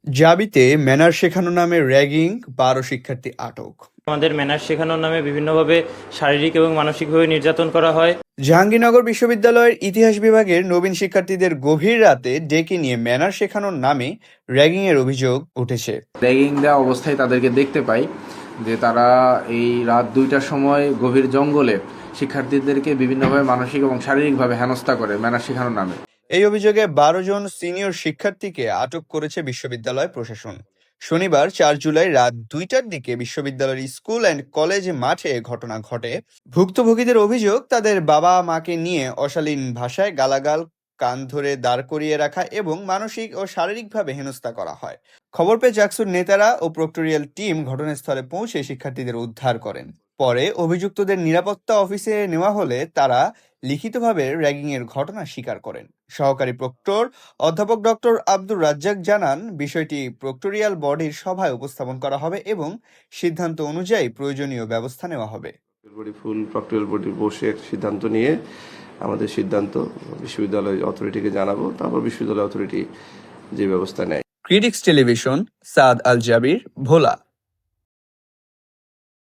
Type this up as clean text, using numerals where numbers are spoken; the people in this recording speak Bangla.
জাবিতে ম্যানার শেখানো নামে র্যাগিং ১২ শিক্ষার্থী আটক। আমাদের ম্যানার্স শেখানোর নামে বিভিন্নভাবে শারীরিক এবং মানসিকভাবে নির্যাতন করা হয়। জাহাঙ্গীরনগর বিশ্ববিদ্যালয়ের ইতিহাস বিভাগের নবীন শিক্ষার্থীদের গভীর রাতে ডেকে নিয়ে ম্যানার শেখানোর নামে র্যাগিংয়ের অভিযোগ উঠেছে। র্যাগিং দেওয়া অবস্থায় তাদেরকে দেখতে পাই যে তারা এই রাত ২টার সময় গভীর জঙ্গলে শিক্ষার্থীদেরকে বিভিন্নভাবে মানসিক এবং শারীরিকভাবে হেনস্থা করে ম্যানার শেখানোর নামে। এই অভিযোগে ১২ জন সিনিয়র শিক্ষার্থীকে আটক করেছে বিশ্ববিদ্যালয় প্রশাসন। শনিবার ৪ জুলাই রাত ২টার দিকে বিশ্ববিদ্যালয়ের স্কুল অ্যান্ড কলেজ মাঠে ঘটনা ঘটে। ভুক্তভোগীদের অভিযোগ, তাদের বাবা মাকে নিয়ে অশালীন ভাষায় গালাগাল, কান ধরে দাঁড় করিয়ে রাখা এবং মানসিক ও শারীরিকভাবে হেনস্থা করা হয়। খবর পেয়ে জাকসুর নেতারা ও প্রক্টোরিয়াল টিম ঘটনাস্থলে পৌঁছে শিক্ষার্থীদের উদ্ধার করেন। পরে অভিযুক্তদের নিরাপত্তা অফিসে নেওয়া হলে তারা লিখিতভাবে র্যাগিংয়ের ঘটনা স্বীকার করেন। সহকারী প্রক্টর অধ্যাপক ডক্টর আব্দুর রাজ্জাক জানান, বিষয়টি প্রক্টোরিয়াল বডির সভায় উপস্থাপন করা হবে এবং সিদ্ধান্ত অনুযায়ী প্রয়োজনীয় ব্যবস্থা নেওয়া হবে। ফুল প্রক্টোরিয়াল বডি বসে সিদ্ধান্ত নিয়ে আমাদের সিদ্ধান্ত বিশ্ববিদ্যালয় অথরিটিকে জানাবো, তারপর বিশ্ববিদ্যালয় অথরিটি যে ব্যবস্থা নেয়। ক্রিটিক্স টেলিভিশন, সাদ আল জাবির, ভোলা।